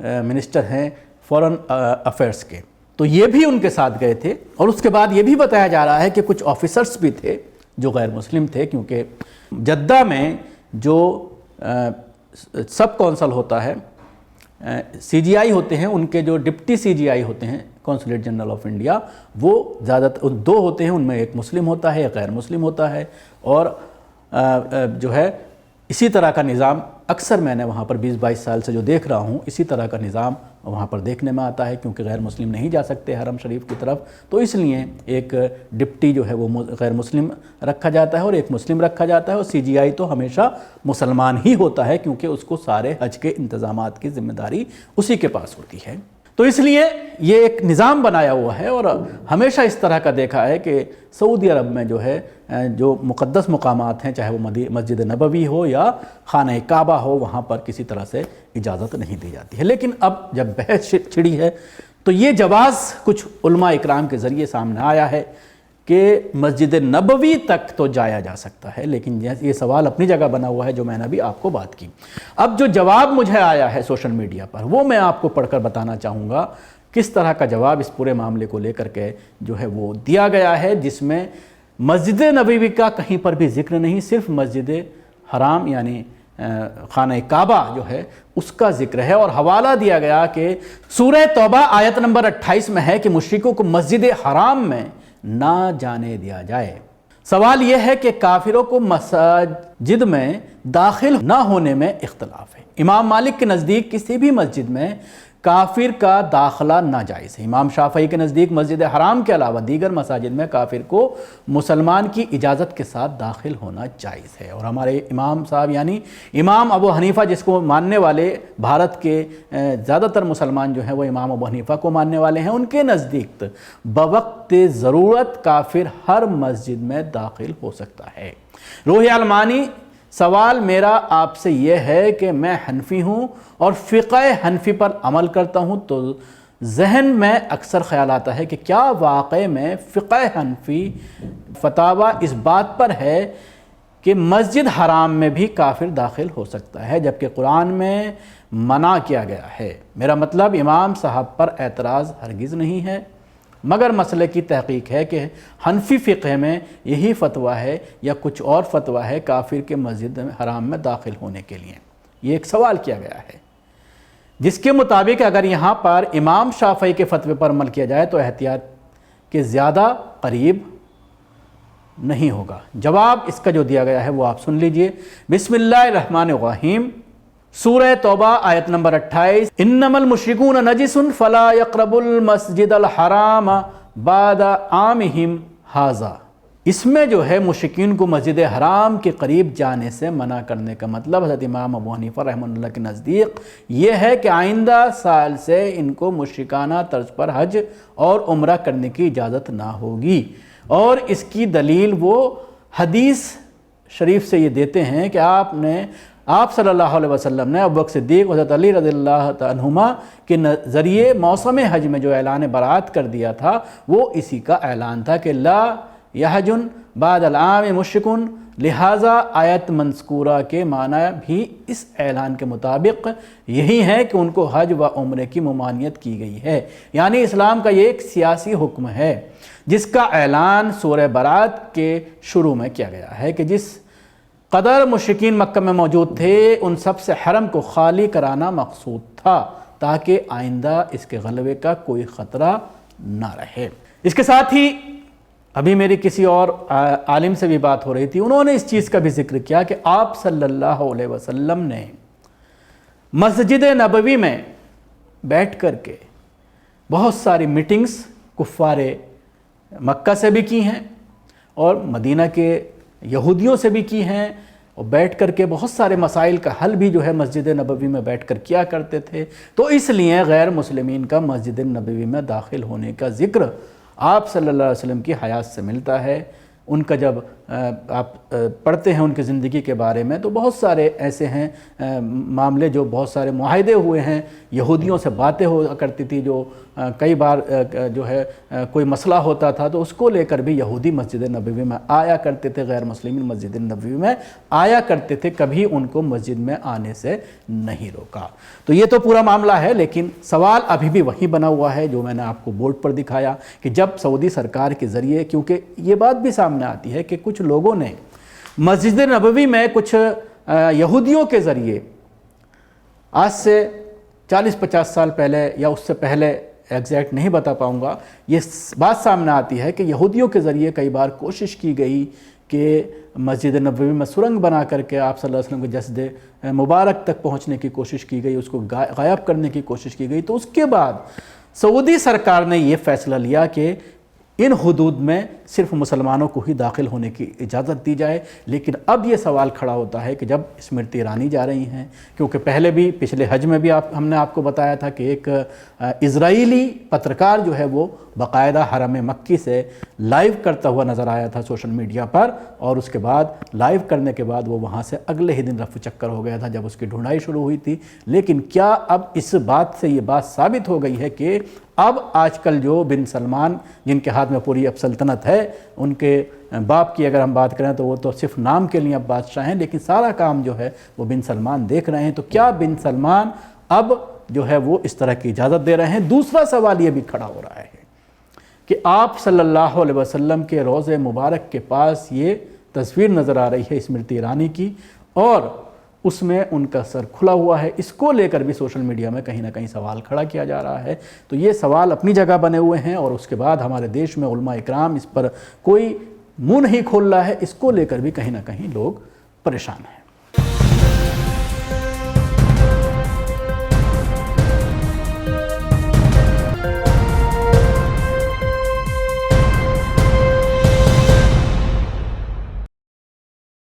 Minister ہیں فورن affairs کے، تو یہ بھی ان کے ساتھ گئے تھے۔ اور اس کے بعد یہ بھی بتایا جا رہا ہے کہ کچھ آفیسرز بھی تھے جو غیر مسلم تھے، کیونکہ جدہ میں جو سب کونسل ہوتا ہے، سی جی آئی ہوتے ہیں، ان کے جو ڈپٹی سی جی آئی ہوتے ہیں کونسولیٹ جنرل آف انڈیا، وہ زیادہ تر دو ہوتے ہیں، ان میں ایک مسلم ہوتا ہے ایک غیر مسلم ہوتا ہے، اور جو ہے اسی طرح کا نظام اکثر میں نے وہاں پر 20-22 سال سے جو دیکھ رہا ہوں، اسی طرح کا نظام وہاں پر دیکھنے میں آتا ہے، کیونکہ غیر مسلم نہیں جا سکتے حرم شریف کی طرف، تو اس لیے ایک ڈپٹی جو ہے وہ غیر مسلم رکھا جاتا ہے اور ایک مسلم رکھا جاتا ہے، اور سی جی آئی تو ہمیشہ مسلمان ہی ہوتا ہے، کیونکہ اس کو سارے حج کے انتظامات کی ذمہ داری اسی کے پاس ہوتی ہے۔ تو اس لیے یہ ایک نظام بنایا ہوا ہے، اور ہمیشہ اس طرح کا دیکھا ہے کہ سعودی عرب میں جو ہے جو مقدس مقامات ہیں، چاہے وہ مسجد نبوی ہو یا خانہ کعبہ ہو، وہاں پر کسی طرح سے اجازت نہیں دی جاتی ہے۔ لیکن اب جب بحث چھڑی ہے تو یہ جواز کچھ علماء اکرام کے ذریعے سامنے آیا ہے کہ مسجد نبوی تک تو جایا جا سکتا ہے، لیکن یہ سوال اپنی جگہ بنا ہوا ہے جو میں نے ابھی آپ کو بات کی۔ اب جو جواب مجھے آیا ہے سوشل میڈیا پر، وہ میں آپ کو پڑھ کر بتانا چاہوں گا کس طرح کا جواب اس پورے معاملے کو لے کر کے جو ہے وہ دیا گیا ہے، جس میں مسجد نبوی کا کہیں پر بھی ذکر نہیں، صرف مسجد حرام یعنی خانہ کعبہ جو ہے اس کا ذکر ہے، اور حوالہ دیا گیا کہ سورہ توبہ آیت نمبر 28 میں ہے کہ مشرکوں کو مسجد حرام میں نہ جانے دیا جائے۔ سوال یہ ہے کہ کافروں کو مساجد میں داخل نہ ہونے میں اختلاف ہے۔ امام مالک کے نزدیک کسی بھی مسجد میں کافر کا داخلہ ناجائز ہے۔ امام شافعی کے نزدیک مسجد حرام کے علاوہ دیگر مساجد میں کافر کو مسلمان کی اجازت کے ساتھ داخل ہونا جائز ہے۔ اور ہمارے امام صاحب یعنی امام ابو حنیفہ، جس کو ماننے والے بھارت کے زیادہ تر مسلمان جو ہیں وہ امام ابو حنیفہ کو ماننے والے ہیں، ان کے نزدیک بوقت ضرورت کافر ہر مسجد میں داخل ہو سکتا ہے۔ روح المانی، سوال میرا آپ سے یہ ہے کہ میں حنفی ہوں اور فقہ حنفی پر عمل کرتا ہوں، تو ذہن میں اکثر خیال آتا ہے کہ کیا واقع میں فقہ حنفی فتاوی اس بات پر ہے کہ مسجد حرام میں بھی کافر داخل ہو سکتا ہے، جبکہ قرآن میں منع کیا گیا ہے۔ میرا مطلب امام صاحب پر اعتراض ہرگز نہیں ہے، مگر مسئلے کی تحقیق ہے کہ حنفی فقہ میں یہی فتویٰ ہے یا کچھ اور فتویٰ ہے کافر کے مسجد حرام میں داخل ہونے کے لیے۔ یہ ایک سوال کیا گیا ہے، جس کے مطابق اگر یہاں پر امام شافعی کے فتوے پر عمل کیا جائے تو احتیاط کے زیادہ قریب نہیں ہوگا۔ جواب اس کا جو دیا گیا ہے وہ آپ سن لیجئے۔ بسم اللہ الرحمن الرحیم، سورہ توبہ آیت نمبر 28، انما المشرکون نجس فلا يقربوا المسجد الحرام بعد عامہم ھذا۔ اس میں جو ہے مشرکین کو مسجد حرام کے قریب جانے سے منع کرنے کا مطلب حضرت امام ابو حنیفہ رحمہ اللہ کے نزدیک یہ ہے کہ آئندہ سال سے ان کو مشرکانہ طرز پر حج اور عمرہ کرنے کی اجازت نہ ہوگی، اور اس کی دلیل وہ حدیث شریف سے یہ دیتے ہیں کہ آپ صلی اللہ علیہ وسلم نے ابوبکر صدیق حضرت علی رضی اللہ عنہما کے ذریعے موسم حج میں جو اعلان برات کر دیا تھا وہ اسی کا اعلان تھا کہ لا یحجن بعد العام مشرکن، لہٰذا آیت منذکورہ کے معنی بھی اس اعلان کے مطابق یہی ہے کہ ان کو حج و عمرے کی ممانعت کی گئی ہے۔ یعنی اسلام کا یہ ایک سیاسی حکم ہے جس کا اعلان سورہ برات کے شروع میں کیا گیا ہے کہ جس قدر مشرکین مکہ میں موجود تھے ان سب سے حرم کو خالی کرانا مقصود تھا تاکہ آئندہ اس کے غلبے کا کوئی خطرہ نہ رہے۔ اس کے ساتھ ہی ابھی میری کسی اور عالم سے بھی بات ہو رہی تھی، انہوں نے اس چیز کا بھی ذکر کیا کہ آپ صلی اللہ علیہ وسلم نے مسجد نبوی میں بیٹھ کر کے بہت ساری میٹنگز کفار مکہ سے بھی کی ہیں اور مدینہ کے یہودیوں سے بھی کی ہیں، اور بیٹھ کر کے بہت سارے مسائل کا حل بھی جو ہے مسجد نبوی میں بیٹھ کر کیا کرتے تھے۔ تو اس لیے غیر مسلمین کا مسجد نبوی میں داخل ہونے کا ذکر آپ صلی اللہ علیہ وسلم کی حیات سے ملتا ہے۔ ان کا جب آپ پڑھتے ہیں ان کی زندگی کے بارے میں تو بہت سارے ایسے ہیں معاملے جو بہت سارے معاہدے ہوئے ہیں، یہودیوں سے باتیں ہوا کرتی تھی، جو کئی بار جو ہے کوئی مسئلہ ہوتا تھا تو اس کو لے کر بھی یہودی مسجد نبوی میں آیا کرتے تھے، غیر مسلمین مسجد نبوی میں آیا کرتے تھے، کبھی ان کو مسجد میں آنے سے نہیں روکا۔ تو یہ تو پورا معاملہ ہے، لیکن سوال ابھی بھی وہی بنا ہوا ہے جو میں نے آپ کو بورڈ پر دکھایا کہ جب سعودی سرکار کے ذریعے، کیونکہ یہ بات بھی سامنے آتی ہے کہ کچھ لوگوں نے مسجد نبوی میں کچھ یہودیوں کے ذریعے آج سے 40-50 سال پہلے یا اس سے پہلے ایگزیکٹ نہیں بتا پاؤں گا، یہ بات سامنے آتی ہے کہ یہودیوں کے ذریعے کئی بار کوشش کی گئی کہ مسجد نبوی میں سرنگ بنا کر کے آپ صلی اللہ علیہ وسلم کے جسد مبارک تک پہنچنے کی کوشش کی گئی، اس کو غائب کرنے کی کوشش کی گئی۔ تو اس کے بعد سعودی سرکار نے یہ فیصلہ لیا کہ ان حدود میں صرف مسلمانوں کو ہی داخل ہونے کی اجازت دی جائے۔ لیکن اب یہ سوال کھڑا ہوتا ہے کہ جب اسمرتی ایرانی جا رہی ہیں، کیونکہ پہلے بھی پچھلے حج میں بھی ہم نے آپ کو بتایا تھا کہ ایک اسرائیلی پترکار جو ہے وہ باقاعدہ حرم مکی سے لائیو کرتا ہوا نظر آیا تھا سوشل میڈیا پر، اور اس کے بعد لائیو کرنے کے بعد وہ وہاں سے اگلے ہی دن رفو چکر ہو گیا تھا جب اس کی ڈھونڈائی شروع ہوئی تھی۔ لیکن کیا اب اس بات سے یہ بات ثابت ہو گئی ہے کہ اب آج کل جو بن سلمان، جن کے ہاتھ میں پوری اب سلطنت ہے، ان کے باپ کی اگر ہم بات کریں تو وہ تو صرف نام کے لیے اب بادشاہ ہیں، لیکن سارا کام جو ہے وہ بن سلمان دیکھ رہے ہیں، تو کیا بن سلمان اب جو ہے وہ اس طرح کی اجازت دے رہے ہیں؟ دوسرا سوال یہ بھی کھڑا ہو رہا ہے کہ آپ صلی اللہ علیہ وسلم کے روضہ مبارک کے پاس یہ تصویر نظر آ رہی ہے اسمرتی ایرانی کی، اور اس میں ان کا سر کھلا ہوا ہے، اس کو لے کر بھی سوشل میڈیا میں کہیں نہ کہیں سوال کھڑا کیا جا رہا ہے۔ تو یہ سوال اپنی جگہ بنے ہوئے ہیں، اور اس کے بعد ہمارے دیش میں علماء اکرام اس پر کوئی منہ نہیں کھول رہا ہے، اس کو لے کر بھی کہیں نہ کہیں لوگ پریشان ہیں۔